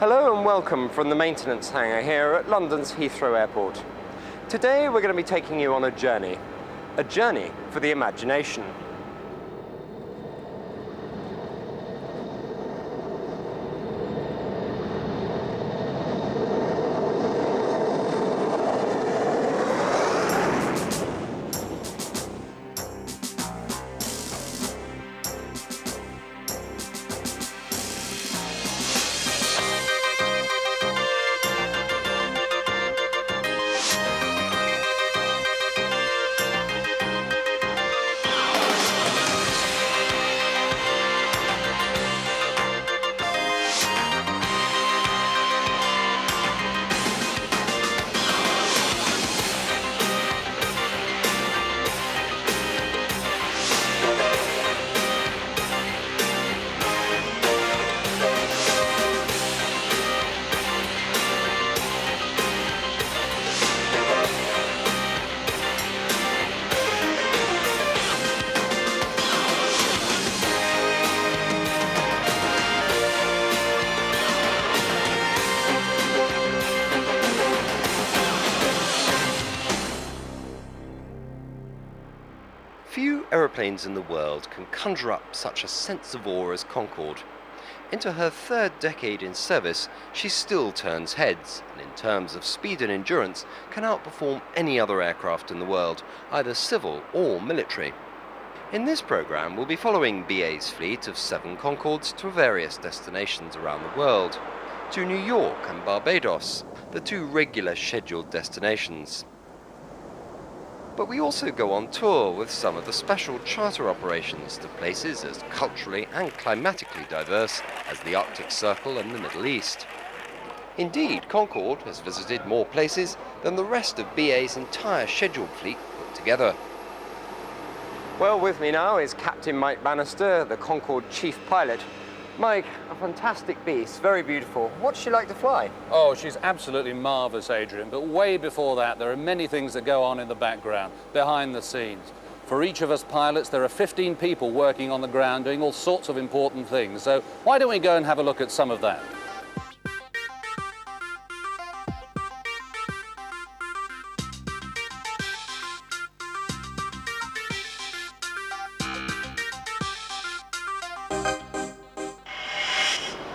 Hello and welcome from the maintenance hangar here at London's Heathrow Airport. Today we're going to be taking you on a journey for the imagination. Few aeroplanes in the world can conjure up such a sense of awe as Concorde. Into her third decade in service, she still turns heads, and in terms of speed and endurance, can outperform any other aircraft in the world, either civil or military. In this programme, we'll be following BA's fleet of 7 Concordes to various destinations around the world, to New York and Barbados, the 2 regular scheduled destinations. But we also go on tour with some of the special charter operations to places as culturally and climatically diverse as the Arctic Circle and the Middle East. Indeed, Concorde has visited more places than the rest of BA's entire scheduled fleet put together. Well, with me now is Captain Mike Bannister, the Concorde chief pilot. Mike, a fantastic beast, very beautiful. What's she like to fly? Oh, she's absolutely marvellous, Adrian. But way before that, there are many things that go on in the background, behind the scenes. For each of us pilots, there are 15 people working on the ground doing all sorts of important things. So why don't we go and have a look at some of that?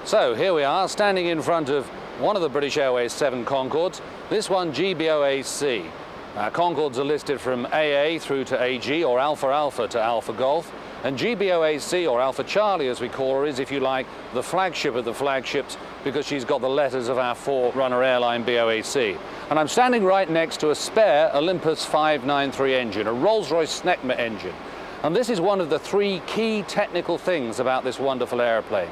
So here we are, standing in front of one of the British Airways 7 Concordes, this one GBOAC. Concordes are listed from AA through to AG, or Alpha Alpha to Alpha Golf, and GBOAC, or Alpha Charlie as we call her, is, if you like, the flagship of the flagships because she's got the letters of our forerunner airline BOAC. And I'm standing right next to a spare Olympus 593 engine, a Rolls-Royce Snecma engine. And this is one of the 3 key technical things about this wonderful airplane.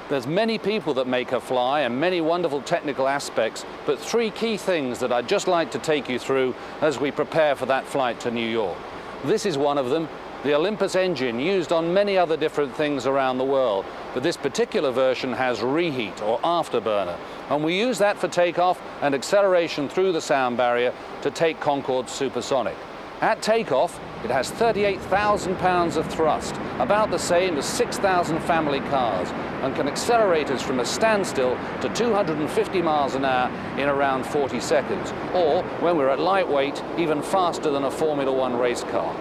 There's many people that make her fly and many wonderful technical aspects, but 3 key things that I'd just like to take you through as we prepare for that flight to New York. This is one of them, the Olympus engine, used on many other different things around the world, but this particular version has reheat or afterburner, and we use that for takeoff and acceleration through the sound barrier to take Concorde supersonic. At takeoff, it has 38,000 pounds of thrust, about the same as 6,000 family cars, and can accelerate us from a standstill to 250 miles an hour in around 40 seconds, or, when we're at lightweight, even faster than a Formula One race car.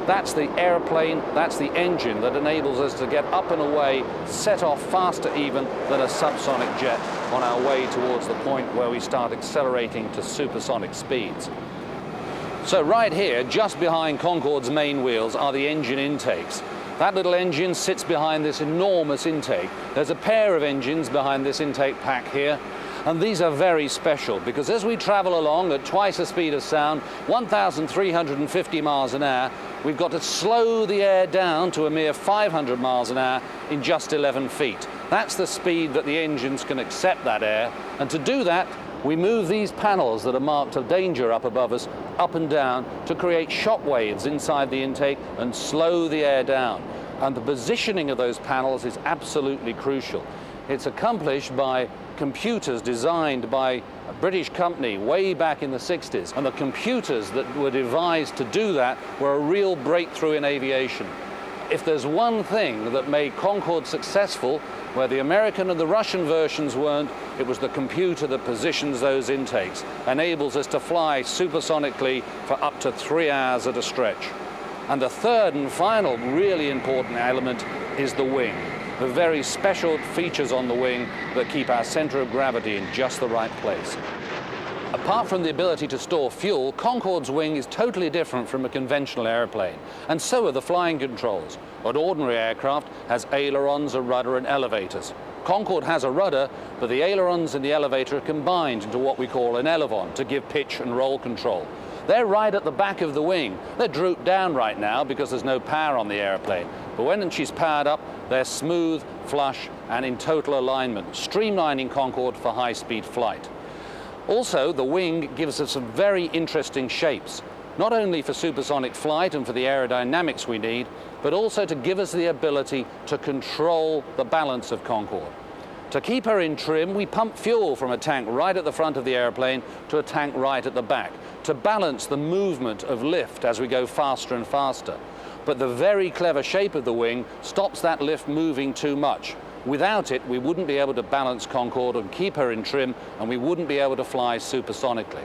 That's the airplane, that's the engine that enables us to get up and away, set off faster even than a subsonic jet on our way towards the point where we start accelerating to supersonic speeds. So right here, just behind Concorde's main wheels, are the engine intakes. That little engine sits behind this enormous intake. There's a pair of engines behind this intake pack here, and these are very special because as we travel along at twice the speed of sound, 1,350 miles an hour, we've got to slow the air down to a mere 500 miles an hour in just 11 feet. That's the speed that the engines can accept that air, and to do that, we move these panels that are marked of danger up above us up and down to create shock waves inside the intake and slow the air down. And the positioning of those panels is absolutely crucial. It's accomplished by computers designed by a British company way back in the 60s. And the computers that were devised to do that were a real breakthrough in aviation. if there's one thing that made Concorde successful, where the American and the Russian versions weren't, it was the computer that positions those intakes, enables us to fly supersonically for up to 3 hours at a stretch. And the third and final really important element is the wing. The very special features on the wing that keep our center of gravity in just the right place. Apart from the ability to store fuel, Concorde's wing is totally different from a conventional airplane, and so are the flying controls. An ordinary aircraft has ailerons, a rudder and elevators. Concorde has a rudder, but the ailerons and the elevator are combined into what we call an elevon to give pitch and roll control. They're right at the back of the wing. They're drooped down right now because there's no power on the airplane. But when she's powered up, they're smooth, flush and in total alignment, streamlining Concorde for high-speed flight. Also, the wing gives us some very interesting shapes, not only for supersonic flight and for the aerodynamics we need, but also to give us the ability to control the balance of Concorde. To keep her in trim, we pump fuel from a tank right at the front of the airplane to a tank right at the back, to balance the movement of lift as we go faster and faster. But the very clever shape of the wing stops that lift moving too much. Without it, we wouldn't be able to balance Concorde and keep her in trim, and we wouldn't be able to fly supersonically.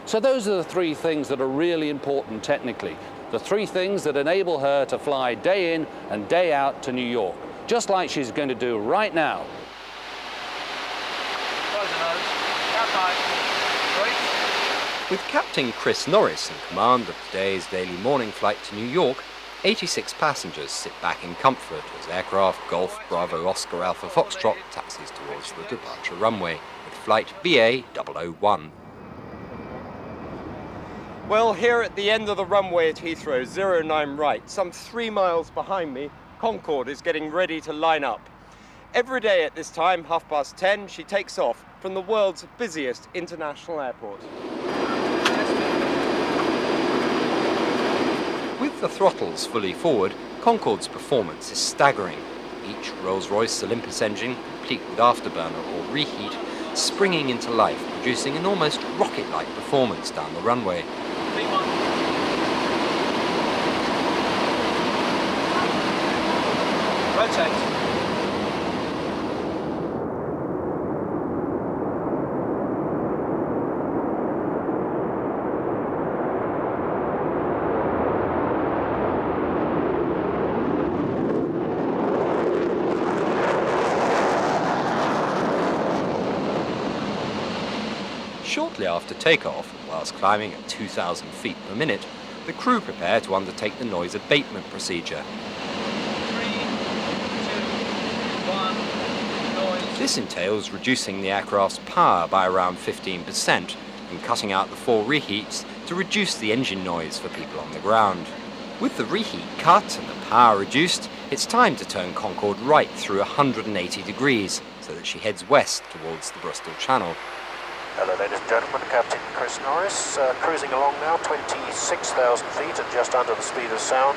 So those are the three things that are really important technically. The three things that enable her to fly day in and day out to New York, just like she's going to do right now. With Captain Chris Norris in command of today's daily morning flight to New York, 86 passengers sit back in comfort as aircraft Golf Bravo Oscar Alpha Foxtrot taxis towards the departure runway with flight BA 001. Well, here at the end of the runway at Heathrow, 09 right, some 3 miles behind me, Concorde is getting ready to line up. Every day at this time, 10:30, she takes off from the world's busiest international airport. With the throttles fully forward, Concorde's performance is staggering. Each Rolls-Royce Olympus engine, complete with afterburner or reheat, springing into life, producing an almost rocket-like performance down the runway. Rotate. Shortly after takeoff, whilst climbing at 2,000 feet per minute, the crew prepare to undertake the noise abatement procedure. 3, 2, 1, noise. This entails reducing the aircraft's power by around 15% and cutting out the 4 reheats to reduce the engine noise for people on the ground. With the reheat cut and the power reduced, it's time to turn Concorde right through 180 degrees so that she heads west towards the Bristol Channel. Hello ladies and gentlemen, Captain Chris Norris, cruising along now 26,000 feet at just under the speed of sound.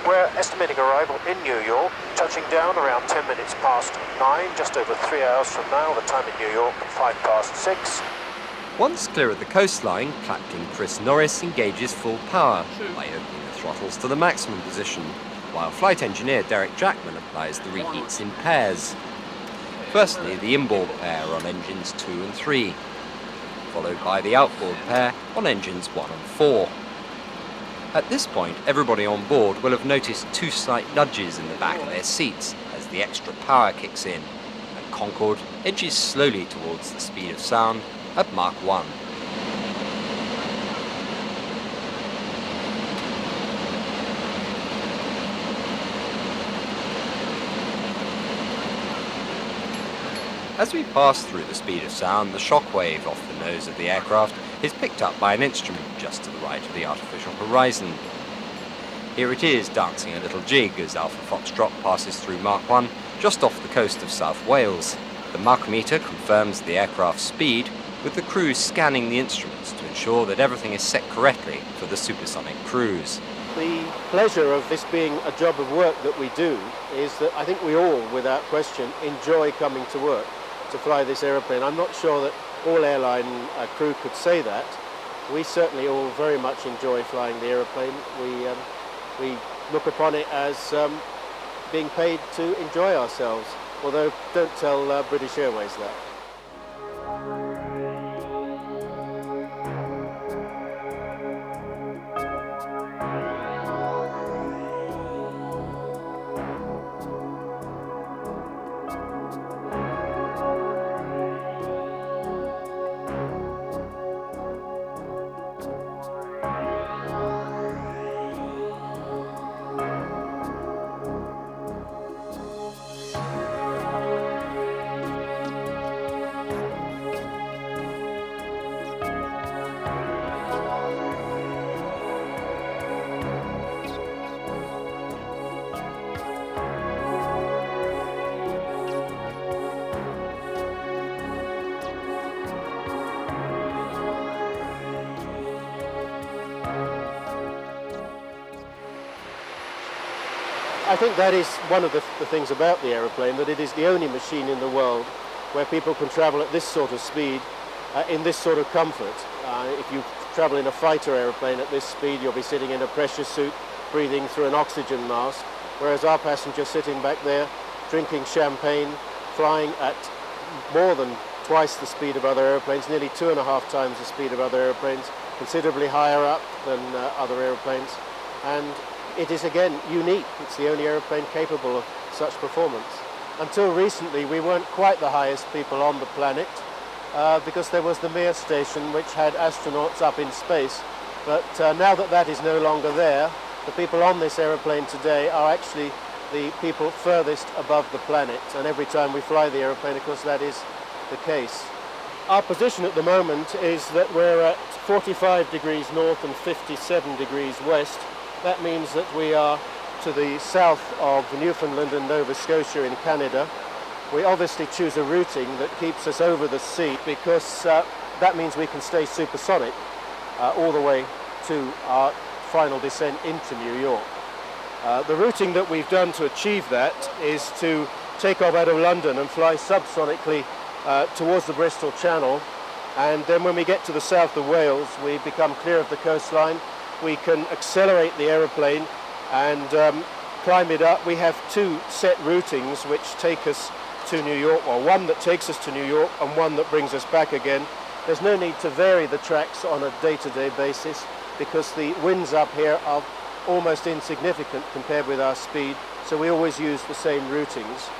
We're estimating arrival in New York, touching down around 10 minutes past 9, just over 3 hours from now, the time in New York, 6:05. Once clear of the coastline, Captain Chris Norris engages full power by opening the throttles to the maximum position, while flight engineer Derek Jackman applies the reheats in pairs. Firstly, the inboard pair on engines 2 and 3. Followed by the outboard pair on engines 1 and 4. At this point, everybody on board will have noticed 2 slight nudges in the back of their seats as the extra power kicks in, and Concorde edges slowly towards the speed of sound at Mach 1. As we pass through the speed of sound, the shock wave off the nose of the aircraft is picked up by an instrument just to the right of the artificial horizon. Here it is dancing a little jig as Alpha Foxtrot passes through Mach 1 just off the coast of South Wales. The Mach-meter confirms the aircraft's speed, with the crew scanning the instruments to ensure that everything is set correctly for the supersonic cruise. The pleasure of this being a job of work that we do is that I think we all, without question, enjoy coming to work to fly this aeroplane. I'm not sure that all airline crew could say that. We certainly all very much enjoy flying the aeroplane. We look upon it as being paid to enjoy ourselves, although don't tell British Airways that. I think that is one of the things about the aeroplane, that it is the only machine in the world where people can travel at this sort of speed, in this sort of comfort. If you travel in a fighter aeroplane at this speed, you'll be sitting in a pressure suit, breathing through an oxygen mask, whereas our passengers sitting back there, drinking champagne, flying at more than twice the speed of other aeroplanes, nearly 2.5 times the speed of other aeroplanes, considerably higher up than other aeroplanes. And it is again unique. It's the only aeroplane capable of such performance. Until recently we weren't quite the highest people on the planet because there was the Mir station which had astronauts up in space. But now that that is no longer there, the people on this aeroplane today are actually the people furthest above the planet, and every time we fly the aeroplane, of course, that is the case. Our position at the moment is that we're at 45 degrees north and 57 degrees west. That means that we are to the south of Newfoundland and Nova Scotia in Canada. We obviously choose a routing that keeps us over the sea because that means we can stay supersonic all the way to our final descent into New York. The routing that we've done to achieve that is to take off out of London and fly subsonically towards the Bristol Channel, and then when we get to the south of Wales we become clear of the coastline. We can accelerate the aeroplane and climb it up. We have two set routings which take us to New York, or one that takes us to New York and one that brings us back again. There's no need to vary the tracks on a day-to-day basis because the winds up here are almost insignificant compared with our speed, so we always use the same routings.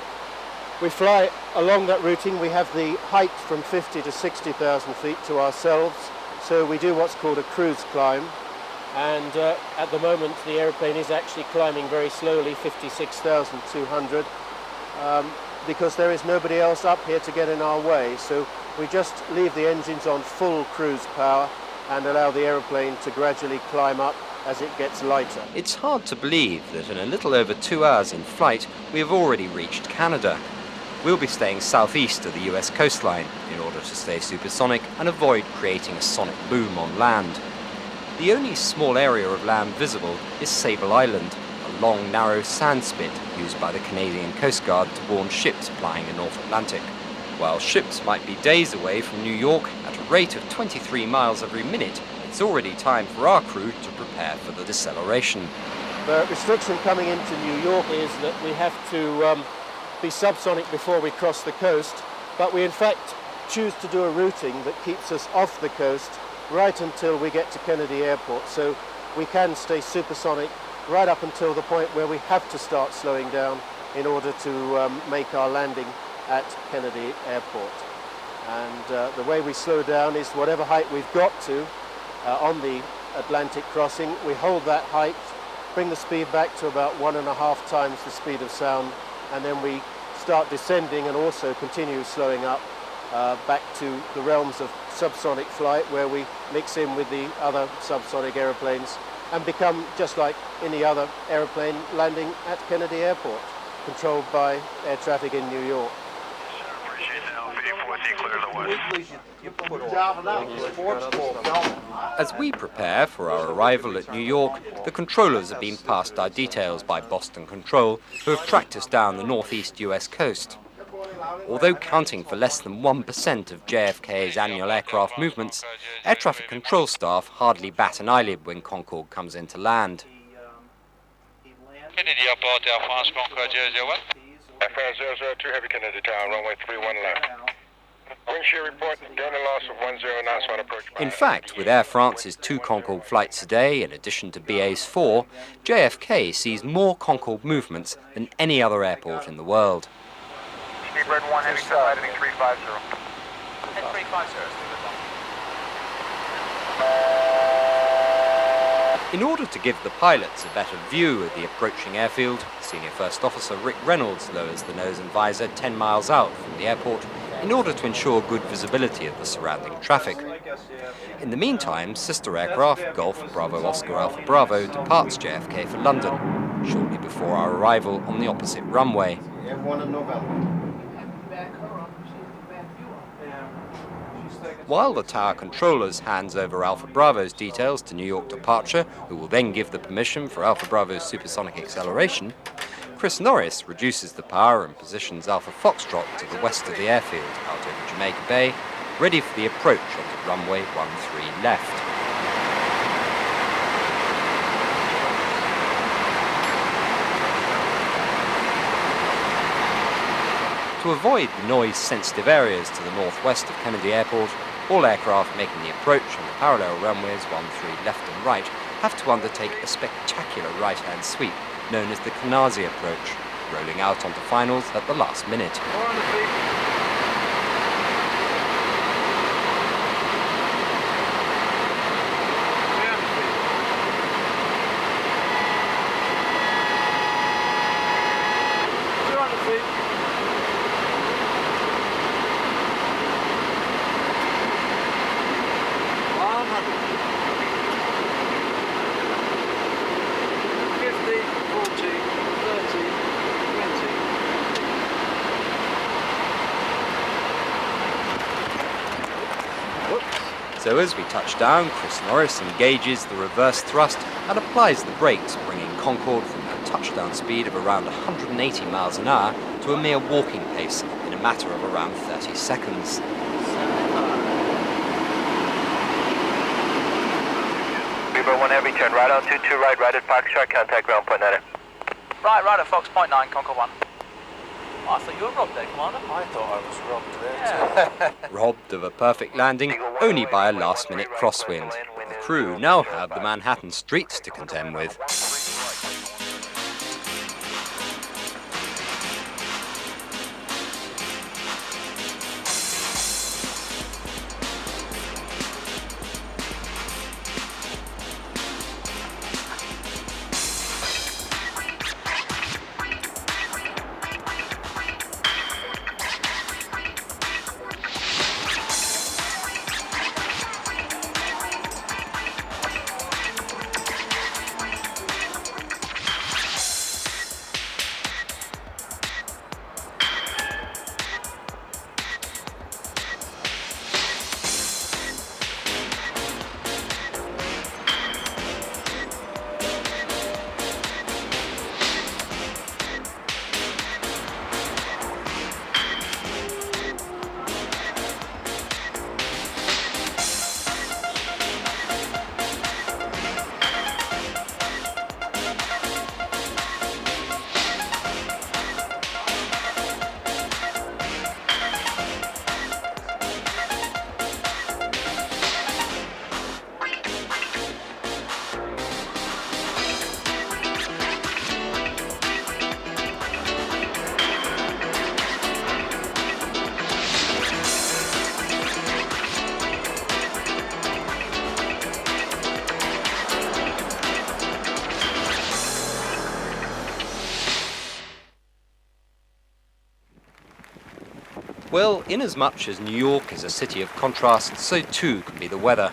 We fly along that routing. We have the height from 50 to 60,000 feet to ourselves, so we do what's called a cruise climb. And at the moment the aeroplane is actually climbing very slowly, 56,200, because there is nobody else up here to get in our way. So we just leave the engines on full cruise power and allow the aeroplane to gradually climb up as it gets lighter. It's hard to believe that in a little over 2 hours in flight we have already reached Canada. We'll be staying southeast of the US coastline in order to stay supersonic and avoid creating a sonic boom on land. The only small area of land visible is Sable Island, a long, narrow sand spit used by the Canadian Coast Guard to warn ships plying the North Atlantic. While ships might be days away from New York at a rate of 23 miles every minute, it's already time for our crew to prepare for the deceleration. The restriction coming into New York is that we have to be subsonic before we cross the coast, but we in fact choose to do a routing that keeps us off the coast right until we get to Kennedy Airport, so we can stay supersonic right up until the point where we have to start slowing down in order to make our landing at Kennedy Airport. And the way we slow down is whatever height we've got to on the Atlantic crossing, we hold that height, bring the speed back to about 1.5 times the speed of sound, and then we start descending and also continue slowing up back to the realms of subsonic flight, where we mix in with the other subsonic aeroplanes and become just like any other aeroplane landing at Kennedy Airport, controlled by air traffic in New York. As we prepare for our arrival at New York, the controllers have been passed our details by Boston Control, who have tracked us down the northeast US coast. Although counting for less than 1% of JFK's annual aircraft movements, air traffic control staff hardly bat an eyelid when Concorde comes into land. Kennedy Airport, Air France, Concorde 001. Air France 002, Heavy Kennedy Tower, runway 31 left. Wind shear report, gain a loss of 10 knots on approach. In fact, with Air France's 2 Concorde flights a day, in addition to BA's 4, JFK sees more Concorde movements than any other airport in the world. Speed Red 1, heavy turn, heading 350. Head 350. In order to give the pilots a better view of the approaching airfield, Senior First Officer Rick Reynolds lowers the nose and visor 10 miles out from the airport in order to ensure good visibility of the surrounding traffic. In the meantime, sister aircraft Golf Bravo Oscar Alpha Bravo departs JFK for London, shortly before our arrival on the opposite runway. While the tower controllers hands over Alpha Bravo's details to New York departure, who will then give the permission for Alpha Bravo's supersonic acceleration, Chris Norris reduces the power and positions Alpha Foxtrot to the west of the airfield, out over Jamaica Bay, ready for the approach onto runway 13 left. To avoid the noise-sensitive areas to the northwest of Kennedy Airport, all aircraft making the approach on the parallel runways 13 left and right have to undertake a spectacular right-hand sweep known as the Canarsie approach, rolling out onto finals at the last minute. So as we touch down, Chris Norris engages the reverse thrust and applies the brakes, bringing Concorde from a touchdown speed of around 180 miles an hour to a mere walking pace in a matter of around 30 seconds. Beaver 1 heavy, turn right on 22 right at Park Shark, contact ground point 9. Right at Fox point 9, Concorde 1. I thought you were robbed there, Commander. I thought I was robbed there too. Robbed of a perfect landing only by a last-minute crosswind. The crew now have the Manhattan streets to contend with. Well, inasmuch as New York is a city of contrasts, so too can be the weather.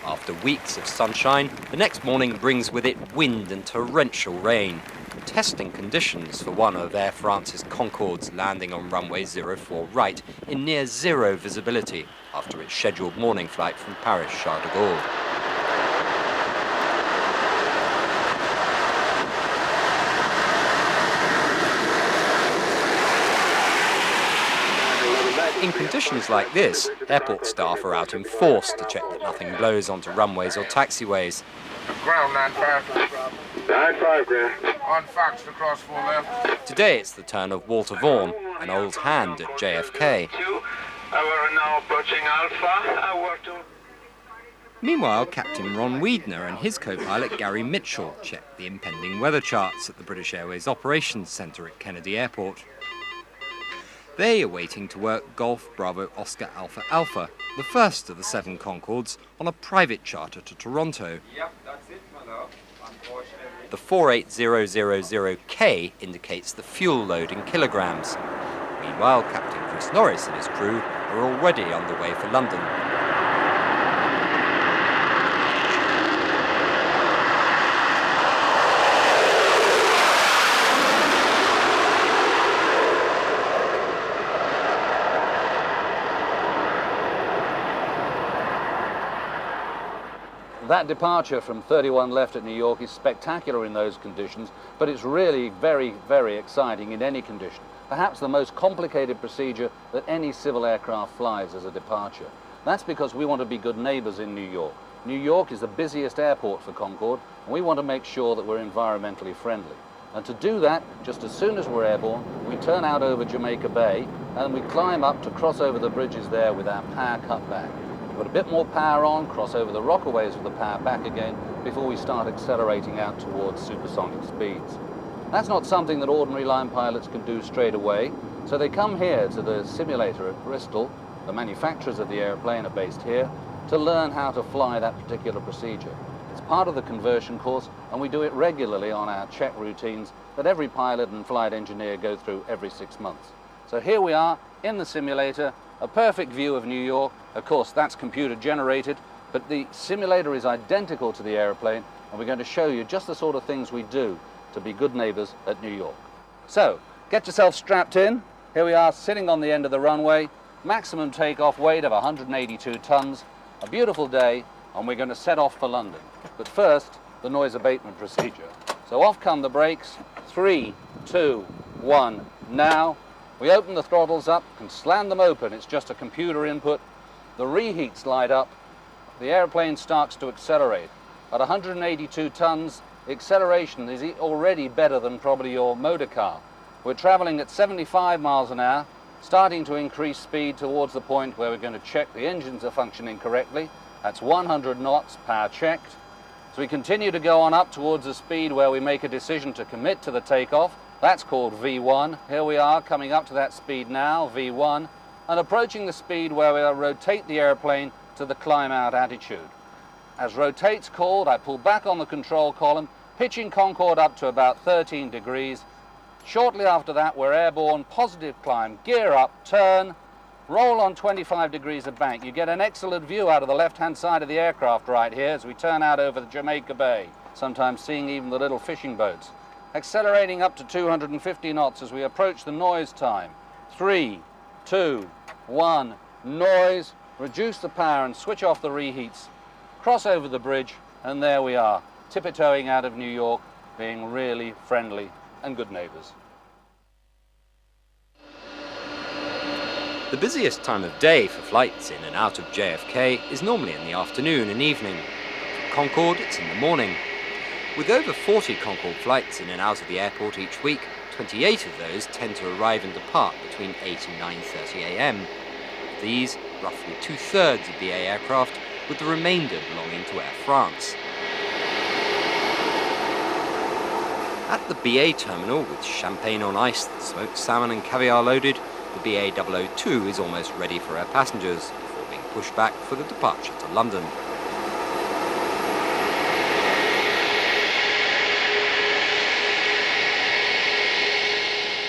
After weeks of sunshine, the next morning brings with it wind and torrential rain, testing conditions for one of Air France's Concordes landing on runway 04 right in near zero visibility after its scheduled morning flight from Paris Charles de Gaulle. In conditions like this, airport staff are out in force to check that nothing blows onto runways or taxiways. Ground 95. 9-5, Grant. On Fox to cross 4 left. Today it's the turn of Walter Vaughan, an old hand at JFK. We're now approaching Alpha. Meanwhile, Captain Ron Weidner and his co-pilot Gary Mitchell checked the impending weather charts at the British Airways Operations Centre at Kennedy Airport. They are waiting to work Golf Bravo Oscar Alpha Alpha, the first of the 7 Concordes, on a private charter to Toronto. Yep, that's it, my love. Unfortunately. The 48000K indicates the fuel load in kilograms. Meanwhile, Captain Chris Norris and his crew are already on the way for London. That departure from 31 left at New York is spectacular in those conditions, but it's really very, very exciting in any condition. Perhaps the most complicated procedure that any civil aircraft flies as a departure. That's because we want to be good neighbours in New York. New York is the busiest airport for Concorde, and we want to make sure that we're environmentally friendly. And to do that, just as soon as we're airborne, we turn out over Jamaica Bay and we climb up to cross over the bridges there with our power cut back. Put a bit more power on, cross over the rockaways with the power back again before we start accelerating out towards supersonic speeds. That's not something that ordinary line pilots can do straight away, so they come here to the simulator at Bristol, the manufacturers of the airplane are based here, to learn how to fly that particular procedure. It's part of the conversion course, and we do it regularly on our check routines that every pilot and flight engineer go through every 6 months. So here we are in the simulator, a perfect view of New York. Of course, that's computer generated, but the simulator is identical to the airplane, and we're going to show you just the sort of things we do to be good neighbours at New York. So, get yourself strapped in. Here we are sitting on the end of the runway, maximum takeoff weight of 182 tons, a beautiful day, and we're going to set off for London. But first, the noise abatement procedure. So off come the brakes, 3, 2, 1, now. We open the throttles up and slam them open. It's just a computer input. The reheats light up. The airplane starts to accelerate. At 182 tons, the acceleration is already better than probably your motor car. We're traveling at 75 miles an hour, starting to increase speed towards the point where we're going to check the engines are functioning correctly. That's 100 knots, power checked. So we continue to go on up towards the speed where we make a decision to commit to the takeoff. That's called V1. Here we are coming up to that speed now, V1, and approaching the speed where we'll rotate the airplane to the climb out attitude. As rotate's called, I pull back on the control column, pitching Concorde up to about 13 degrees. Shortly after that, we're airborne, positive climb, gear up, turn, roll on 25 degrees of bank. You get an excellent view out of the left-hand side of the aircraft right here as we turn out over the Jamaica Bay, sometimes seeing even the little fishing boats. Accelerating up to 250 knots as we approach the noise time. 3, 2, 1, noise, reduce the power and switch off the reheats, cross over the bridge, and there we are, tippy-toeing out of New York, being really friendly and good neighbours. The busiest time of day for flights in and out of JFK is normally in the afternoon and evening. For Concorde, it's in the morning. With over 40 Concorde flights in and out of the airport each week, 28 of those tend to arrive and depart between 8 and 9:30 a.m. Of these, roughly 2/3 of BA aircraft, with the remainder belonging to Air France. At the BA terminal, with champagne on ice, smoked salmon and caviar loaded, the BA 002 is almost ready for our passengers, before being pushed back for the departure to London.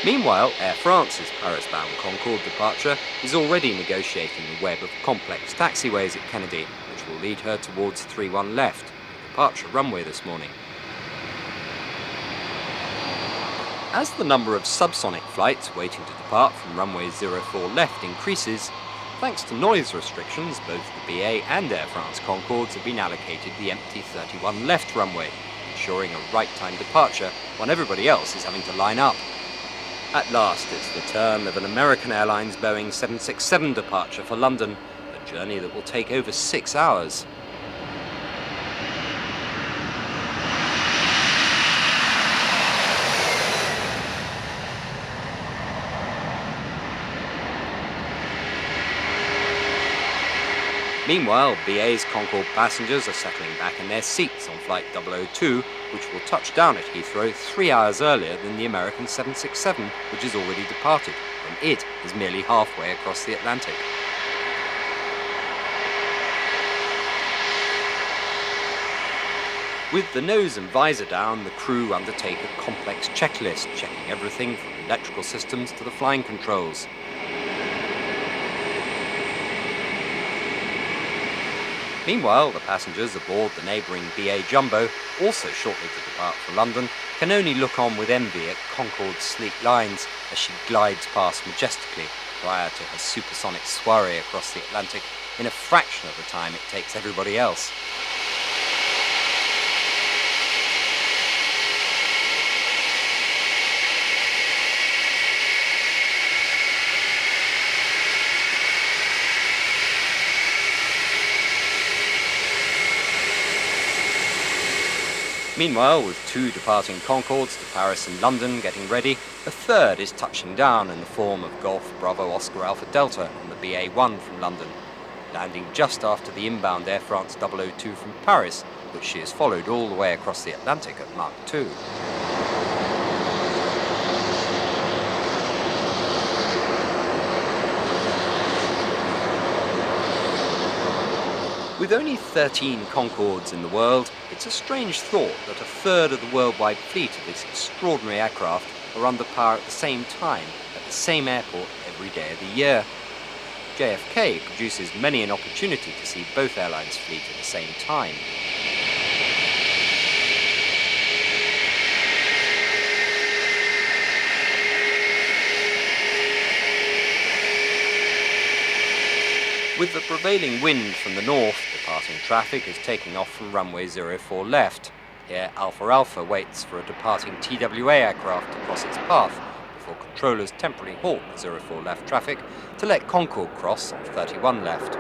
Meanwhile, Air France's Paris-bound Concorde departure is already negotiating the web of complex taxiways at Kennedy, which will lead her towards 31 left, the departure runway this morning. As the number of subsonic flights waiting to depart from runway 04 left increases, thanks to noise restrictions, both the BA and Air France Concordes have been allocated the empty 31 left runway, ensuring a right-time departure when everybody else is having to line up. At last, it's the turn of an American Airlines Boeing 767 departure for London, a journey that will take over 6 hours. Meanwhile, BA's Concorde passengers are settling back in their seats on Flight 002, which will touch down at Heathrow 3 hours earlier than the American 767, which has already departed, and it is merely halfway across the Atlantic. With the nose and visor down, the crew undertake a complex checklist, checking everything from electrical systems to the flying controls. Meanwhile, the passengers aboard the neighbouring BA Jumbo, also shortly to depart for London, can only look on with envy at Concorde's sleek lines as she glides past majestically prior to her supersonic soiree across the Atlantic in a fraction of the time it takes everybody else. Meanwhile, with 2 departing Concordes to Paris and London getting ready, a third is touching down in the form of Golf Bravo Oscar Alpha Delta on the BA-1 from London, landing just after the inbound Air France 002 from Paris, which she has followed all the way across the Atlantic at Mach 2. With only 13 Concordes in the world, it's a strange thought that a third of the worldwide fleet of this extraordinary aircraft are under power at the same time, at the same airport every day of the year. JFK produces many an opportunity to see both airlines' fleet at the same time. With the prevailing wind from the north, departing traffic is taking off from runway 04 left. Here Alpha Alpha waits for a departing TWA aircraft to cross its path before controllers temporarily halt the 04 left traffic to let Concorde cross on 31 left.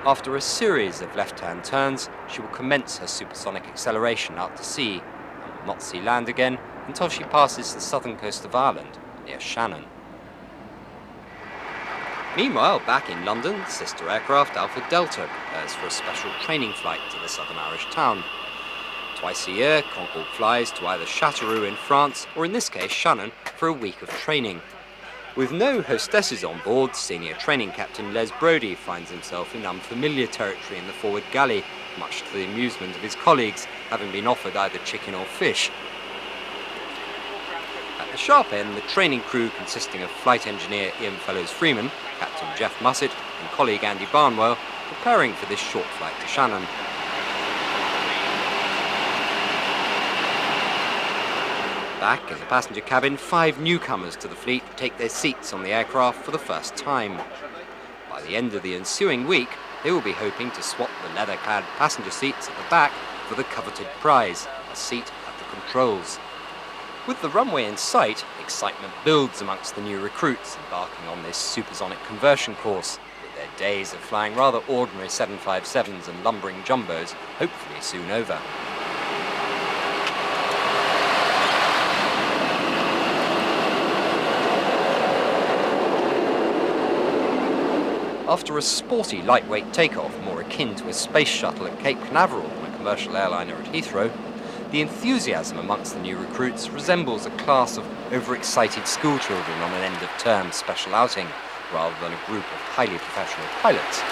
After a series of left-hand turns, she will commence her supersonic acceleration out to sea and will not see land again until she passes the southern coast of Ireland, near Shannon. Meanwhile, back in London, sister aircraft Alpha Delta prepares for a special training flight to the southern Irish town. Twice a year, Concorde flies to either Châteauroux in France, or in this case Shannon, for a week of training. With no hostesses on board, senior training captain Les Brodie finds himself in unfamiliar territory in the forward galley, much to the amusement of his colleagues, having been offered either chicken or fish. At the sharp end, the training crew consisting of flight engineer Ian Fellows-Freeman, Captain Jeff Mussett and colleague Andy Barnwell, preparing for this short flight to Shannon. Back in the passenger cabin, 5 newcomers to the fleet take their seats on the aircraft for the first time. By the end of the ensuing week, they will be hoping to swap the leather-clad passenger seats at the back for the coveted prize, a seat at the controls. With the runway in sight, excitement builds amongst the new recruits embarking on this supersonic conversion course, with their days of flying rather ordinary 757s and lumbering jumbos hopefully soon over. After a sporty lightweight takeoff more akin to a space shuttle at Cape Canaveral than a commercial airliner at Heathrow, the enthusiasm amongst the new recruits resembles a class of overexcited schoolchildren on an end-of-term special outing, rather than a group of highly professional pilots.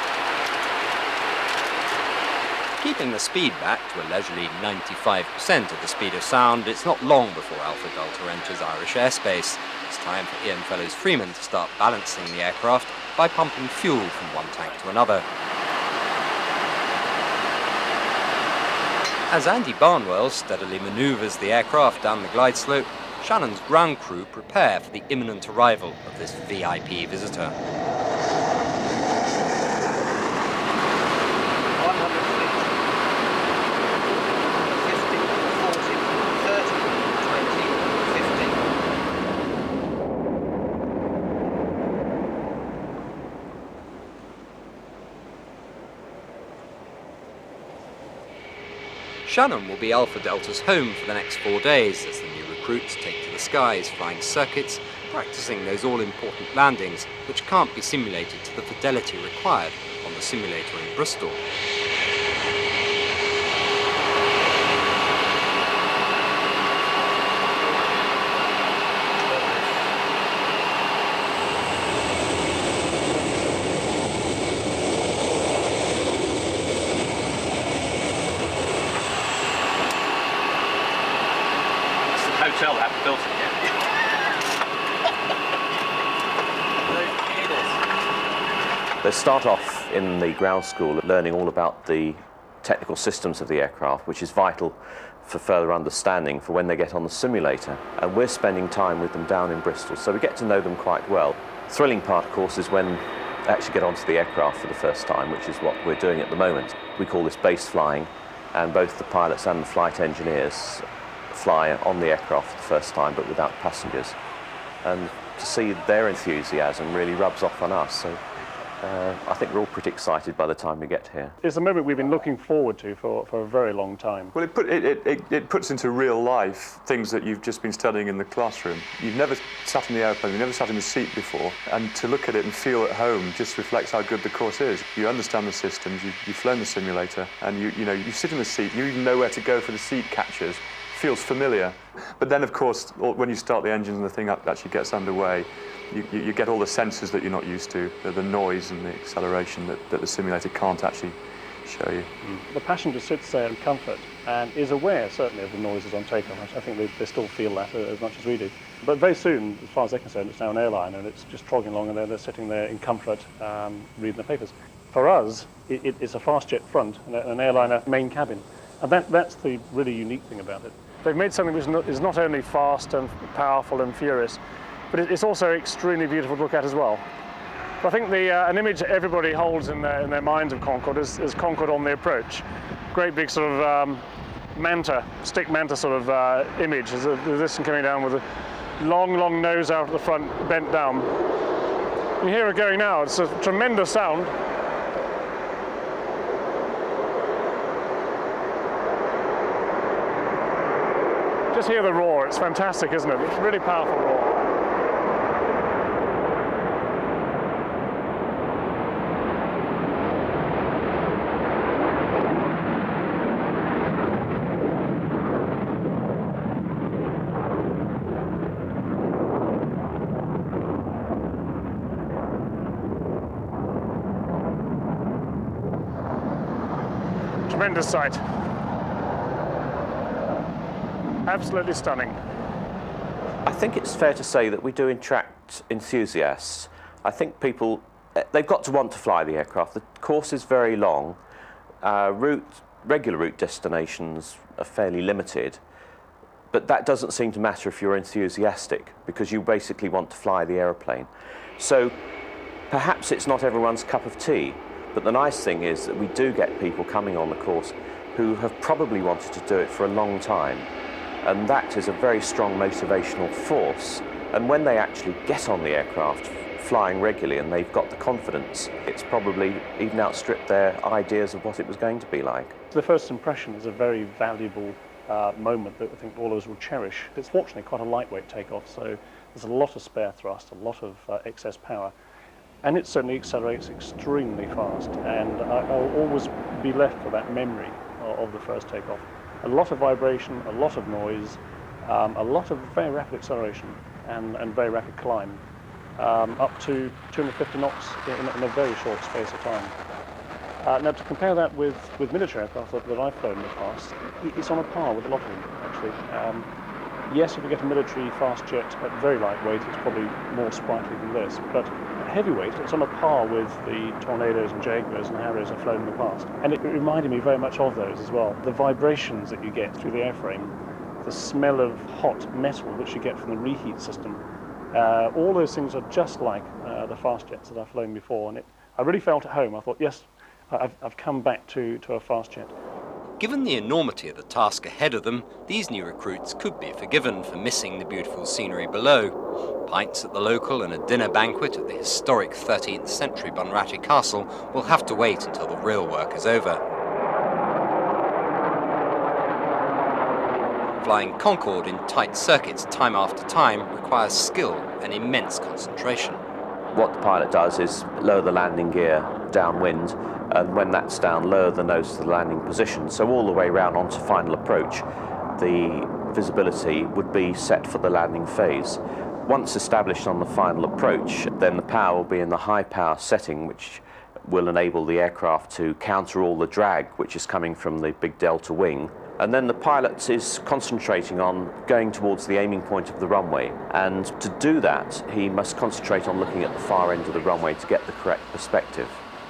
Keeping the speed back to a leisurely 95% of the speed of sound, it's not long before Alpha Delta enters Irish airspace. It's time for Ian Fellows-Freeman to start balancing the aircraft by pumping fuel from one tank to another. As Andy Barnwell steadily manoeuvres the aircraft down the glide slope, Shannon's ground crew prepare for the imminent arrival of this VIP visitor. 50, 40, 30, 20, 15. Shannon will be Alpha Delta's home for the next 4 days as the new recruits take to the skies, flying circuits, practicing those all-important landings which can't be simulated to the fidelity required on the simulator in Bristol. Hotel that built it again. They start off in the ground school learning all about the technical systems of the aircraft, which is vital for further understanding for when they get on the simulator. And we're spending time with them down in Bristol, so we get to know them quite well. The thrilling part, of course, is when they actually get onto the aircraft for the first time, which is what we're doing at the moment. We call this base flying, and both the pilots and the flight engineers fly on the aircraft for the first time, but without passengers. And to see their enthusiasm really rubs off on us. So I think we're all pretty excited by the time we get here. It's a moment we've been looking forward to for a very long time. Well, it puts into real life things that you've just been studying in the classroom. You've never sat in the airplane, you've never sat in the seat before, and to look at it and feel at home just reflects how good the course is. You understand the systems, you've flown the simulator, and you sit in the seat, you even know where to go for the seat catchers. Feels familiar, but then of course when you start the engines and the thing actually gets underway, you get all the senses that you're not used to, the noise and the acceleration that the simulator can't actually show you. The passenger sits there in comfort and is aware certainly of the noises on takeoff. I think they still feel that as much as we do. But very soon, as far as they're concerned, it's now an airline and it's just trogging along and they're sitting there in comfort reading the papers. For us, it's a fast jet front and an airliner main cabin, and that's the really unique thing about it. They've made something which is not only fast and powerful and furious, but it's also extremely beautiful to look at as well. I think an image that everybody holds in their minds of Concorde is Concorde on the approach. Great big sort of stick manta sort of image. There's this one coming down with a long nose out at the front, bent down. And here we're going now. It's a tremendous sound. Just hear the roar, it's fantastic, isn't it? It's a really powerful roar. Tremendous sight. Absolutely stunning. I think it's fair to say that we do attract enthusiasts. I think people, they've got to want to fly the aircraft. The course is very long. Regular route destinations are fairly limited, but that doesn't seem to matter if you're enthusiastic, because you basically want to fly the aeroplane. So perhaps it's not everyone's cup of tea, but the nice thing is that we do get people coming on the course who have probably wanted to do it for a long time. And that is a very strong motivational force. And when they actually get on the aircraft flying regularly and they've got the confidence, it's probably even outstripped their ideas of what it was going to be like. The first impression is a very valuable moment that I think all of us will cherish. It's fortunately quite a lightweight takeoff, so there's a lot of spare thrust, a lot of excess power, and it certainly accelerates extremely fast. And I'll always be left with that memory of the first takeoff. A lot of vibration, a lot of noise, a lot of very rapid acceleration and very rapid climb, up to 250 knots in a very short space of time. Now, to compare that with military aircraft that I've flown in the past, it's on a par with a lot of them, actually. Yes, if you get a military fast jet at very lightweight, it's probably more sprightly than this. But at heavyweight, it's on a par with the Tornadoes and Jaguars and Harriers I've flown in the past. And it reminded me very much of those as well. The vibrations that you get through the airframe, the smell of hot metal which you get from the reheat system, all those things are just like the fast jets that I've flown before. And I really felt at home. I thought, yes, I've come back to a fast jet. Given the enormity of the task ahead of them, these new recruits could be forgiven for missing the beautiful scenery below. Pints at the local and a dinner banquet at the historic 13th century Bunratty Castle will have to wait until the real work is over. Flying Concorde in tight circuits time after time requires skill and immense concentration. What the pilot does is lower the landing gear downwind, and when that's down, lower the nose to the landing position. So all the way round onto final approach, the visibility would be set for the landing phase. Once established on the final approach, then the power will be in the high power setting, which will enable the aircraft to counter all the drag which is coming from the big delta wing. And then the pilot is concentrating on going towards the aiming point of the runway. And to do that, he must concentrate on looking at the far end of the runway to get the correct perspective.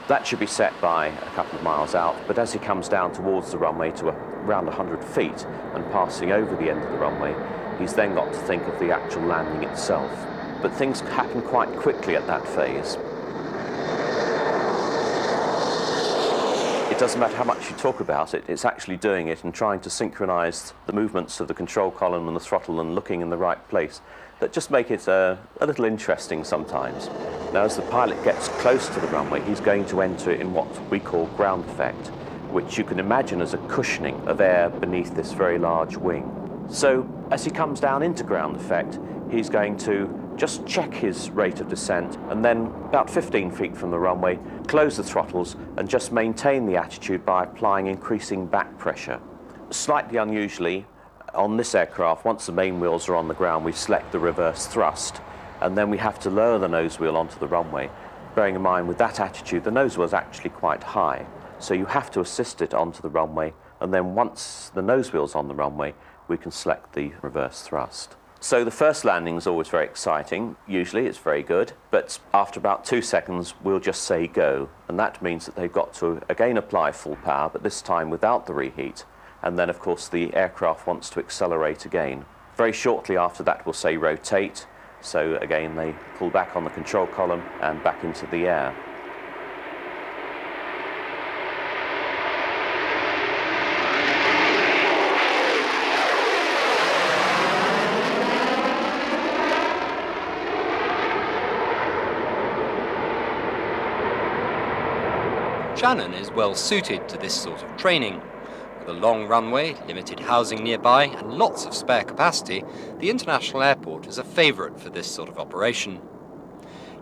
That should be set by a couple of miles out, but as he comes down towards the runway to around 100 feet and passing over the end of the runway, he's then got to think of the actual landing itself. But things happen quite quickly at that phase. It doesn't matter how much you talk about it, it's actually doing it and trying to synchronize the movements of the control column and the throttle and looking in the right place that just make it a little interesting sometimes. Now, as the pilot gets close to the runway, he's going to enter in what we call ground effect, which you can imagine as a cushioning of air beneath this very large wing. So, as he comes down into ground effect, he's going to just check his rate of descent and then about 15 feet from the runway, close the throttles and just maintain the attitude by applying increasing back pressure. Slightly unusually, on this aircraft, once the main wheels are on the ground, we select the reverse thrust and then we have to lower the nose wheel onto the runway. Bearing in mind with that attitude, the nose wheel is actually quite high, so you have to assist it onto the runway, and then once the nose wheel's on the runway, we can select the reverse thrust. So the first landing is always very exciting. Usually it's very good, but after about 2 seconds we'll just say go, and that means that they've got to again apply full power, but this time without the reheat, and then of course the aircraft wants to accelerate again. Very shortly after that we'll say rotate, so again they pull back on the control column and back into the air. Shannon is well suited to this sort of training. With a long runway, limited housing nearby and lots of spare capacity, the international airport is a favourite for this sort of operation.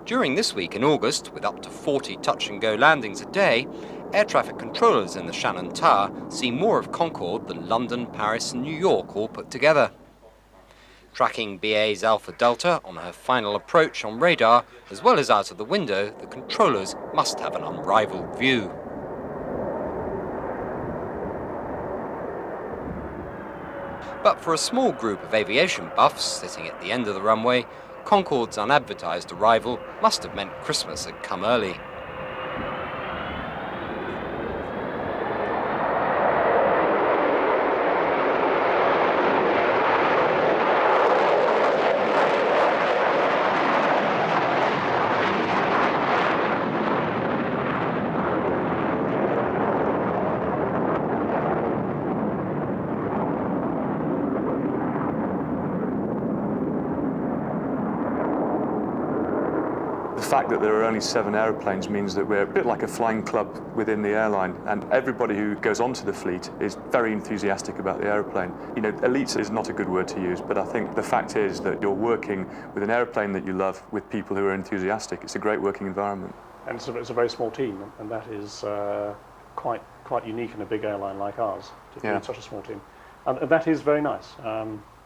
During this week in August, with up to 40 touch-and-go landings a day, air traffic controllers in the Shannon Tower see more of Concorde than London, Paris and New York all put together. Tracking BA's Alpha Delta on her final approach on radar, as well as out of the window, the controllers must have an unrivaled view. But for a small group of aviation buffs sitting at the end of the runway, Concorde's unadvertised arrival must have meant Christmas had come early. The fact that there are only 7 aeroplanes means that we're a bit like a flying club within the airline, and everybody who goes onto the fleet is very enthusiastic about the aeroplane. You know, elite is not a good word to use, but I think the fact is that you're working with an aeroplane that you love with people who are enthusiastic. It's a great working environment. And it's a very small team, and that is quite unique in a big airline like ours, to be such a small team. And that is very nice.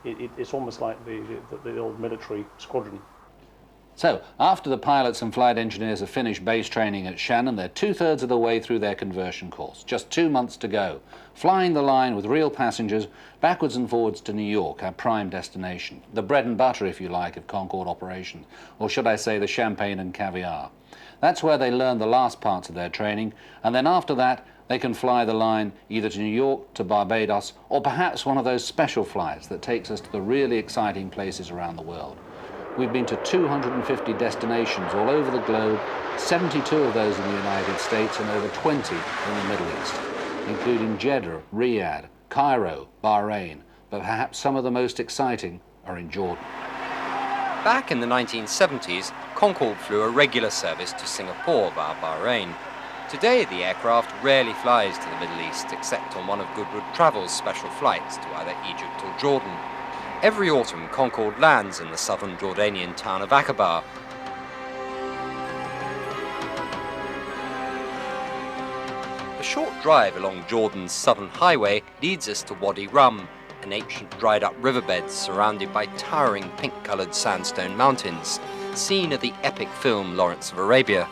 It's almost like the old military squadron. So, after the pilots and flight engineers have finished base training at Shannon, they're 2/3 of the way through their conversion course. Just 2 months to go. Flying the line with real passengers backwards and forwards to New York, our prime destination. The bread and butter, if you like, of Concorde operations. Or should I say the champagne and caviar. That's where they learn the last parts of their training, and then after that, they can fly the line either to New York, to Barbados, or perhaps one of those special flights that takes us to the really exciting places around the world. We've been to 250 destinations all over the globe, 72 of those in the United States and over 20 in the Middle East, including Jeddah, Riyadh, Cairo, Bahrain, but perhaps some of the most exciting are in Jordan. Back in the 1970s, Concorde flew a regular service to Singapore via Bahrain. Today, the aircraft rarely flies to the Middle East, except on one of Goodwood Travel's special flights to either Egypt or Jordan. Every autumn, Concorde lands in the southern Jordanian town of Aqaba. A short drive along Jordan's southern highway leads us to Wadi Rum, an ancient dried-up riverbed surrounded by towering pink-coloured sandstone mountains, scene of the epic film Lawrence of Arabia.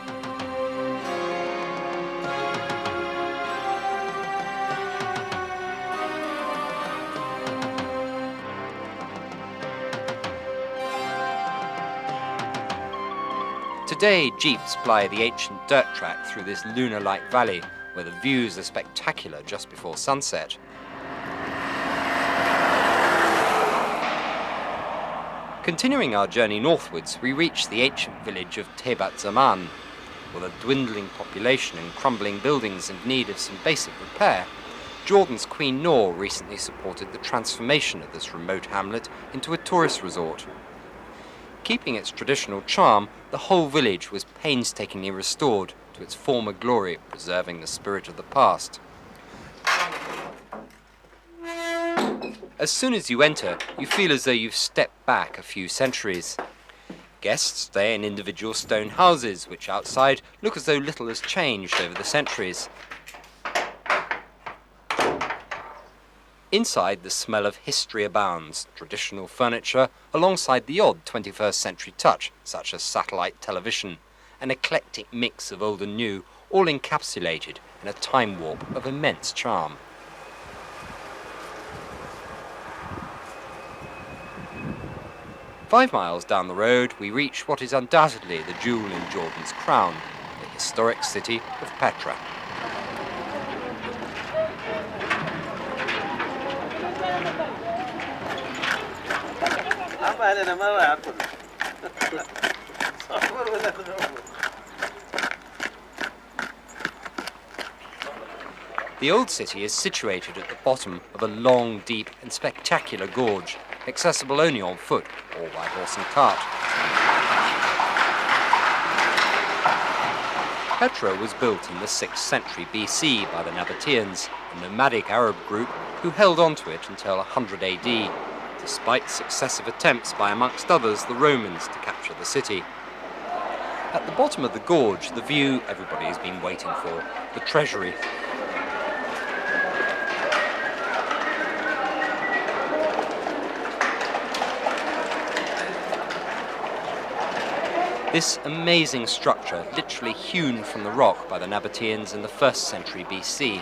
Today, jeeps ply the ancient dirt track through this lunar-like valley, where the views are spectacular just before sunset. Continuing our journey northwards, we reach the ancient village of Tebat Zaman. With a dwindling population and crumbling buildings in need of some basic repair, Jordan's Queen Noor recently supported the transformation of this remote hamlet into a tourist resort. Keeping its traditional charm, the whole village was painstakingly restored to its former glory, preserving the spirit of the past. As soon as you enter, you feel as though you've stepped back a few centuries. Guests stay in individual stone houses, which outside look as though little has changed over the centuries. Inside, the smell of history abounds, traditional furniture alongside the odd 21st century touch, such as satellite television, an eclectic mix of old and new, all encapsulated in a time warp of immense charm. "5 miles down the road, we reach what is undoubtedly the jewel in Jordan's crown, the historic city of Petra. The old city is situated at the bottom of a long, deep and spectacular gorge, accessible only on foot or by horse and cart. Petra was built in the 6th century BC by the Nabateans, a nomadic Arab group who held on to it until 100 AD, despite successive attempts by, amongst others, the Romans to capture the city. At the bottom of the gorge, the view everybody has been waiting for, the treasury. This amazing structure, literally hewn from the rock by the Nabateans in the 1st century BC.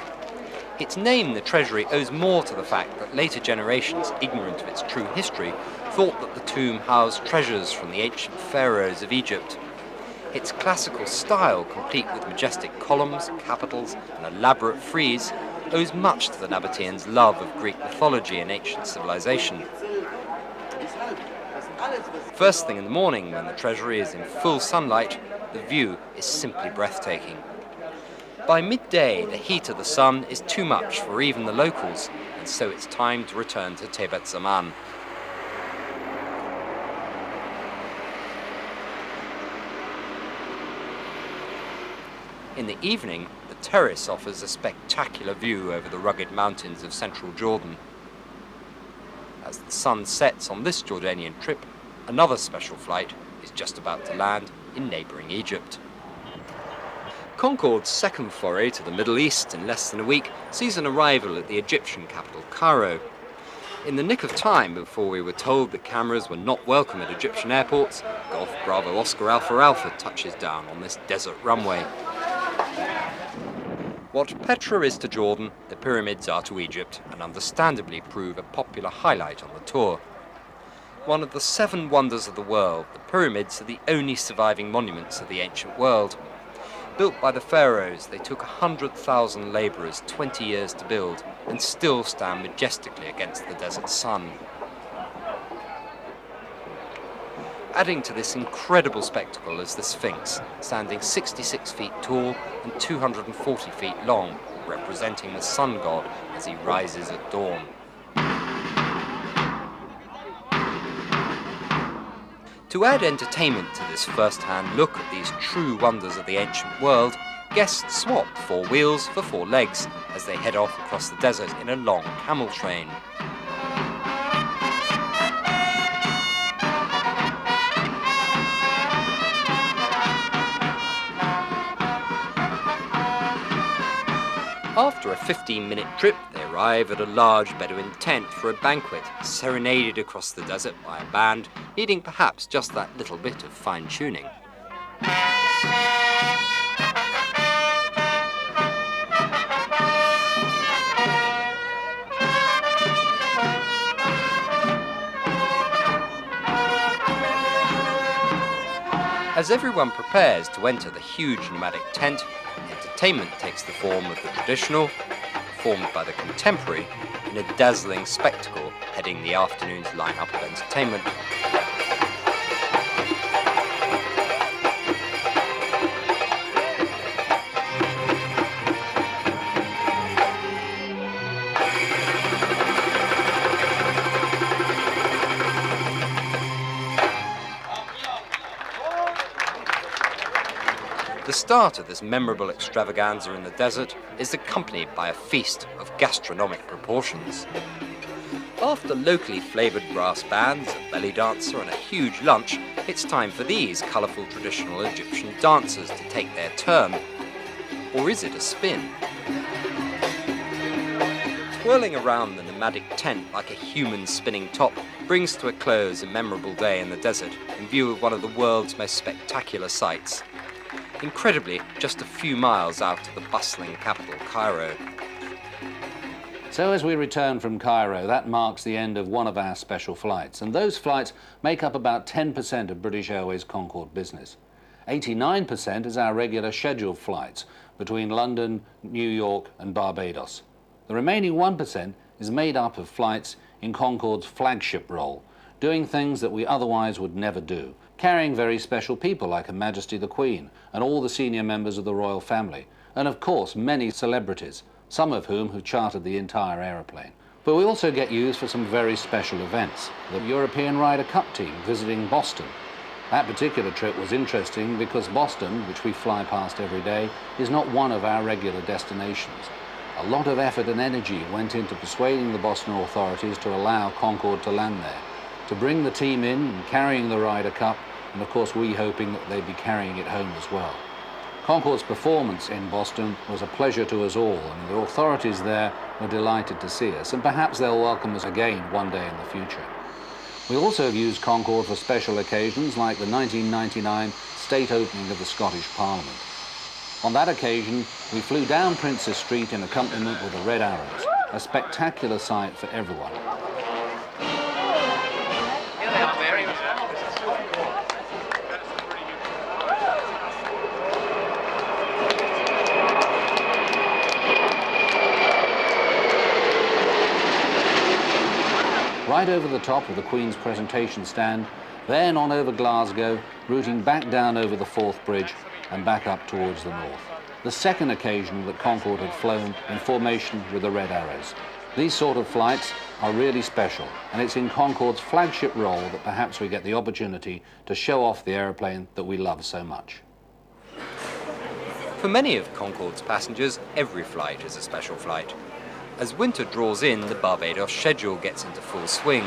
Its name, the treasury, owes more to the fact that later generations, ignorant of its true history, thought that the tomb housed treasures from the ancient pharaohs of Egypt. Its classical style, complete with majestic columns, capitals, and elaborate frieze, owes much to the Nabateans' love of Greek mythology and ancient civilization. First thing in the morning, when the treasury is in full sunlight, the view is simply breathtaking. By midday, the heat of the sun is too much for even the locals, and so it's time to return to Tebat Zaman. In the evening, the terrace offers a spectacular view over the rugged mountains of central Jordan. As the sun sets on this Jordanian trip, another special flight is just about to land in neighbouring Egypt. Concorde's second foray to the Middle East in less than a week sees an arrival at the Egyptian capital, Cairo. In the nick of time before we were told that cameras were not welcome at Egyptian airports, Golf Bravo Oscar Alpha Alpha touches down on this desert runway. What Petra is to Jordan, the pyramids are to Egypt, and understandably prove a popular highlight on the tour. One of the 7 wonders of the world, the pyramids are the only surviving monuments of the ancient world. Built by the pharaohs, they took 100,000 labourers 20 years to build and still stand majestically against the desert sun. Adding to this incredible spectacle is the Sphinx, standing 66 feet tall and 240 feet long, representing the sun god as he rises at dawn. To add entertainment to this first-hand look at these true wonders of the ancient world, guests swap 4 wheels for 4 legs as they head off across the desert in a long camel train. After a 15-minute trip, they arrive at a large Bedouin tent for a banquet, serenaded across the desert by a band, needing perhaps just that little bit of fine-tuning. As everyone prepares to enter the huge nomadic tent, entertainment takes the form of the traditional, performed by the contemporary, in a dazzling spectacle heading the afternoon's lineup of entertainment. The start of this memorable extravaganza in the desert is accompanied by a feast of gastronomic proportions. After locally flavoured brass bands, a belly dancer and a huge lunch, it's time for these colourful traditional Egyptian dancers to take their turn. Or is it a spin? Twirling around the nomadic tent like a human spinning top brings to a close a memorable day in the desert in view of one of the world's most spectacular sights. Incredibly, just a few miles out of the bustling capital, Cairo. So as we return from Cairo, that marks the end of one of our special flights, and those flights make up about 10% of British Airways Concorde business. 89% is our regular scheduled flights between London, New York and Barbados. The remaining 1% is made up of flights in Concorde's flagship role, doing things that we otherwise would never do, carrying very special people like Her Majesty the Queen and all the senior members of the royal family, and of course many celebrities, some of whom have chartered the entire aeroplane. But we also get used for some very special events. The European Ryder Cup team visiting Boston. That particular trip was interesting because Boston, which we fly past every day, is not one of our regular destinations. A lot of effort and energy went into persuading the Boston authorities to allow Concorde to land there, to bring the team in and carrying the Ryder Cup, and of course we hoping that they'd be carrying it home as well. Concorde's performance in Boston was a pleasure to us all, and the authorities there were delighted to see us, and perhaps they'll welcome us again one day in the future. We also have used Concorde for special occasions like the 1999 state opening of the Scottish Parliament. On that occasion, we flew down Princes Street in accompaniment with the Red Arrows, a spectacular sight for everyone. Right over the top of the Queen's presentation stand, then on over Glasgow, routing back down over the Forth Bridge and back up towards the north. The second occasion that Concorde had flown in formation with the Red Arrows. These sort of flights are really special, and it's in Concorde's flagship role that perhaps we get the opportunity to show off the aeroplane that we love so much. For many of Concorde's passengers, every flight is a special flight. As winter draws in, the Barbados schedule gets into full swing.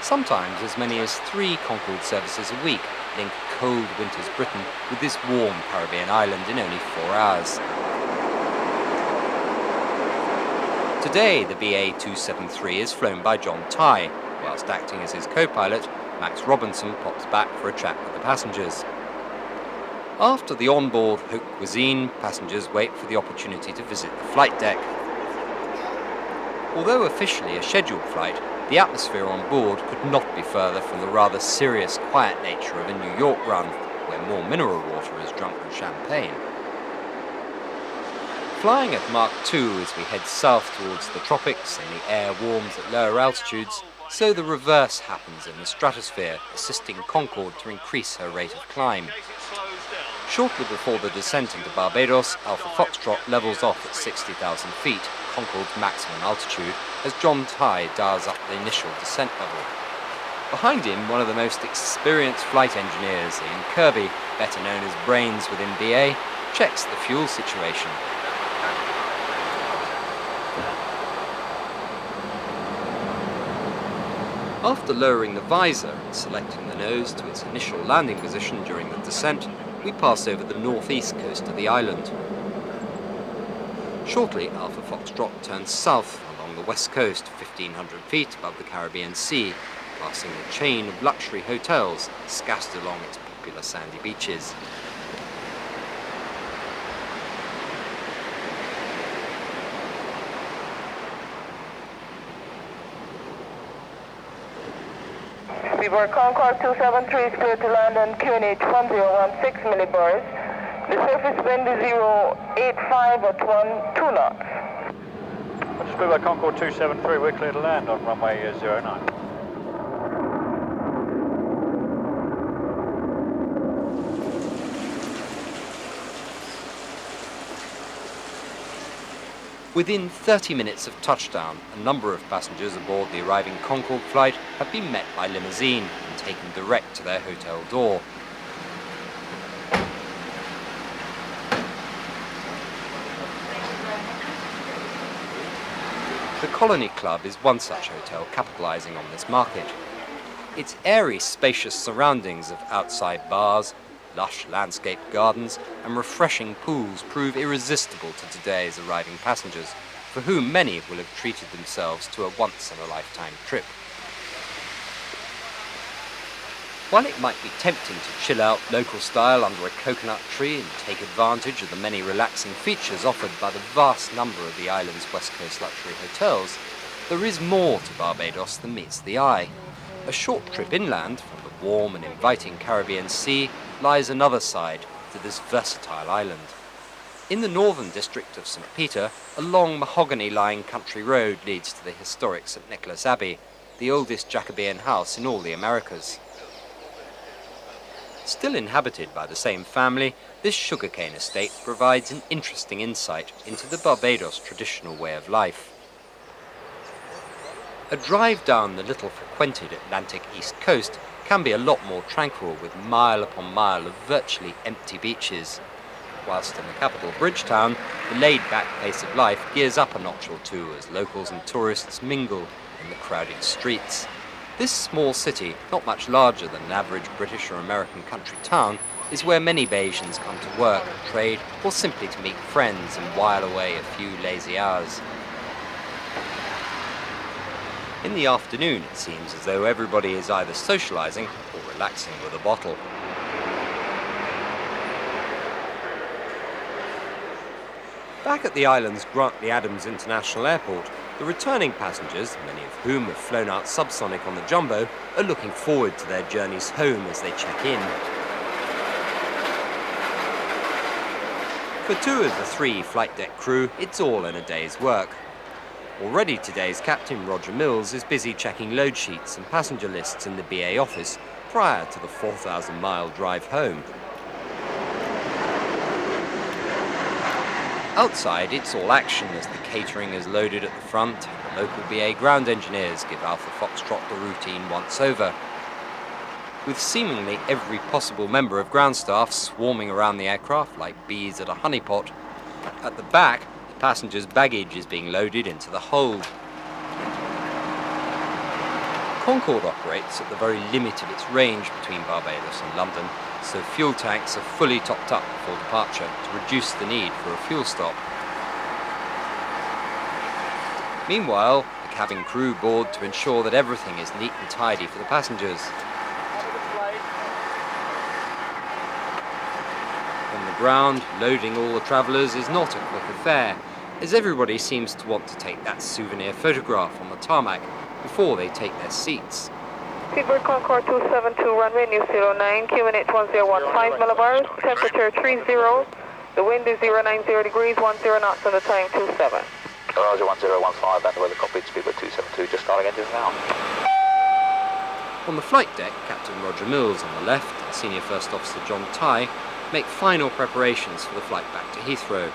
Sometimes as many as 3 Concorde services a week link cold winter's Britain with this warm Caribbean island in only 4 hours. Today, the BA 273 is flown by John Tye, whilst acting as his co-pilot, Max Robinson pops back for a chat with the passengers. After the onboard haute cuisine, passengers wait for the opportunity to visit the flight deck. Although officially a scheduled flight, the atmosphere on board could not be further from the rather serious, quiet nature of a New York run, where more mineral water is drunk than champagne. Flying at Mach 2 as we head south towards the tropics and the air warms at lower altitudes, so the reverse happens in the stratosphere, assisting Concorde to increase her rate of climb. Shortly before the descent into Barbados, Alpha Foxtrot levels off at 60,000 feet, Concorde's maximum altitude, as John Tye dials up the initial descent level. Behind him, one of the most experienced flight engineers, Ian Kirby, better known as Brains within BA, checks the fuel situation. After lowering the visor and selecting the nose to its initial landing position during the descent, we pass over the northeast coast of the island. Shortly, Alpha Foxtrot turns south along the west coast, 1,500 feet above the Caribbean Sea, passing the chain of luxury hotels scattered along its popular sandy beaches. Freeport Concorde 273 is clear to land on QNH 1016 millibars. The surface wind is 085 at 2 knots. Freeport Concorde 273, we're clear to land on runway 09. Within 30 minutes of touchdown, a number of passengers aboard the arriving Concorde flight have been met by limousine and taken direct to their hotel door. The Colony Club is one such hotel capitalising on this market. Its airy, spacious surroundings of outside bars, lush landscape gardens and refreshing pools prove irresistible to today's arriving passengers, for whom many will have treated themselves to a once-in-a-lifetime trip. While it might be tempting to chill out local style under a coconut tree and take advantage of the many relaxing features offered by the vast number of the island's west coast luxury hotels, there is more to Barbados than meets the eye. A short trip inland from the warm and inviting Caribbean Sea lies another side to this versatile island. In the northern district of St. Peter, a long mahogany-lined country road leads to the historic St. Nicholas Abbey, the oldest Jacobean house in all the Americas. Still inhabited by the same family, this sugarcane estate provides an interesting insight into the Barbados traditional way of life. A drive down the little-frequented Atlantic east coast can be a lot more tranquil with mile upon mile of virtually empty beaches. Whilst in the capital Bridgetown, the laid-back pace of life gears up a notch or two as locals and tourists mingle in the crowded streets. This small city, not much larger than an average British or American country town, is where many Bayesians come to work, trade, or simply to meet friends and while away a few lazy hours. In the afternoon, it seems as though everybody is either socialising or relaxing with a bottle. Back at the island's Grantley Adams International Airport, the returning passengers, many of whom have flown out subsonic on the Jumbo, are looking forward to their journeys home as they check in. For two of the three flight deck crew, it's all in a day's work. Already today's captain, Roger Mills, is busy checking load sheets and passenger lists in the BA office prior to the 4,000-mile drive home. Outside, it's all action as the catering is loaded at the front and the local BA ground engineers give Alpha Foxtrot the routine once over. With seemingly every possible member of ground staff swarming around the aircraft like bees at a honeypot, at the back, the passengers' baggage is being loaded into the hold. Concorde operates at the very limit of its range between Barbados and London, so fuel tanks are fully topped up before departure to reduce the need for a fuel stop. Meanwhile, the cabin crew board to ensure that everything is neat and tidy for the passengers. On the ground, loading all the travellers is not a quick affair, as everybody seems to want to take that souvenir photograph on the tarmac before they take their seats. Speedbird Concorde 272, runway new 09, QNH 1015 millibars, temperature 30, the wind is 090 degrees, 10 knots, and the time 27. Roger 1015, and the weather copied, Speedbird 272, just starting engines now. On the flight deck, Captain Roger Mills on the left and Senior First Officer John Tighe make final preparations for the flight back to Heathrow.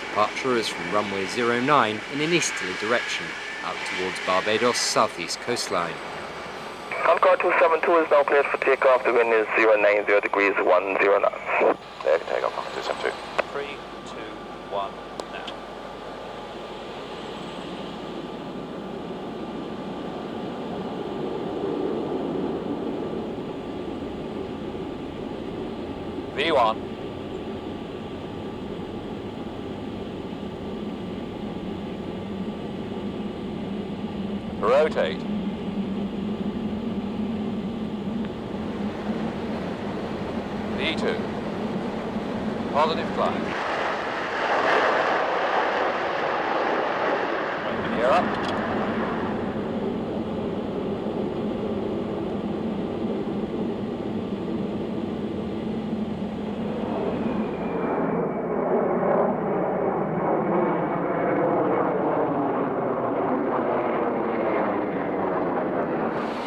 Departure is from runway 09 in an easterly direction, out towards Barbados' southeast coastline. Concorde 272 is now cleared for takeoff. The wind is 090 degrees, 10 knots. There, take off, Concorde 272. 3, 2, 1, now. V1. Rotate. V2. Positive climb. Gear up.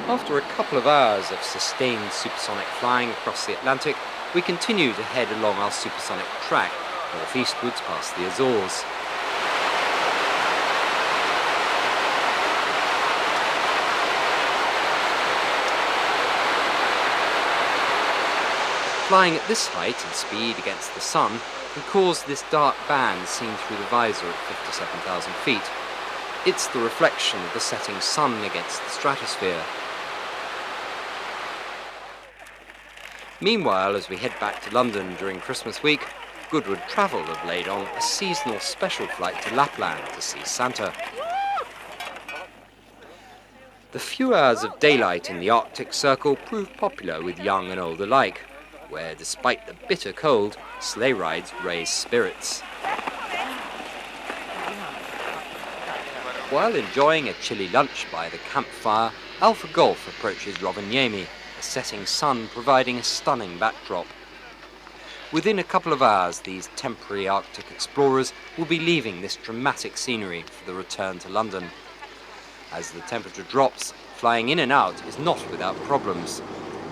After a couple of hours of sustained supersonic flying across the Atlantic, we continue to head along our supersonic track, northeastwards past the Azores. Flying at this height and speed against the sun can cause this dark band seen through the visor at 57,000 feet. It's the reflection of the setting sun against the stratosphere. Meanwhile, as we head back to London during Christmas week, Goodwood Travel have laid on a seasonal special flight to Lapland to see Santa. The few hours of daylight in the Arctic Circle proved popular with young and old alike, where, despite the bitter cold, sleigh rides raise spirits. While enjoying a chilly lunch by the campfire, Alpha Golf approaches Rovaniemi, the setting sun providing a stunning backdrop. Within a couple of hours, these temporary Arctic explorers will be leaving this dramatic scenery for the return to London. As the temperature drops, flying in and out is not without problems.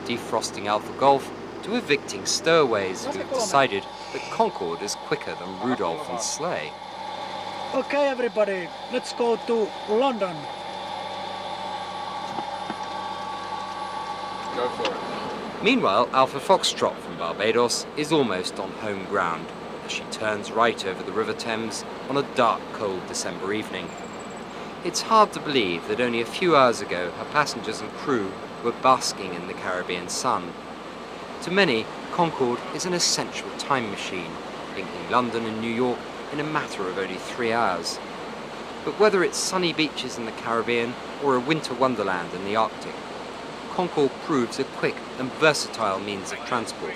Defrosting Alpha Golf to evicting stowaways who have decided that Concorde is quicker than Rudolph and Sleigh. Okay, everybody, let's go to London. Go for it. Meanwhile, Alpha Foxtrot from Barbados is almost on home ground as she turns right over the River Thames on a dark, cold December evening. It's hard to believe that only a few hours ago her passengers and crew were basking in the Caribbean sun. To many, Concorde is an essential time machine, linking London and New York in a matter of only 3 hours. But whether it's sunny beaches in the Caribbean or a winter wonderland in the Arctic, Concorde proves a quick and versatile means of transport.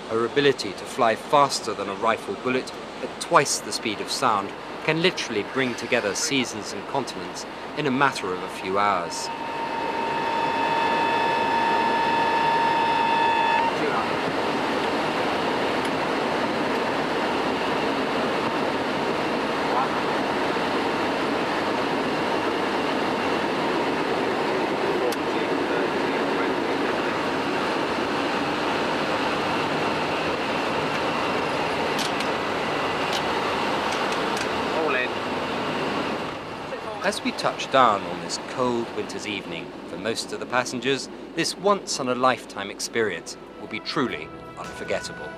Her ability to fly faster than a rifle bullet at twice the speed of sound can literally bring together seasons and continents in a matter of a few hours. As we touch down on this cold winter's evening, for most of the passengers, this once-in-a-lifetime experience will be truly unforgettable.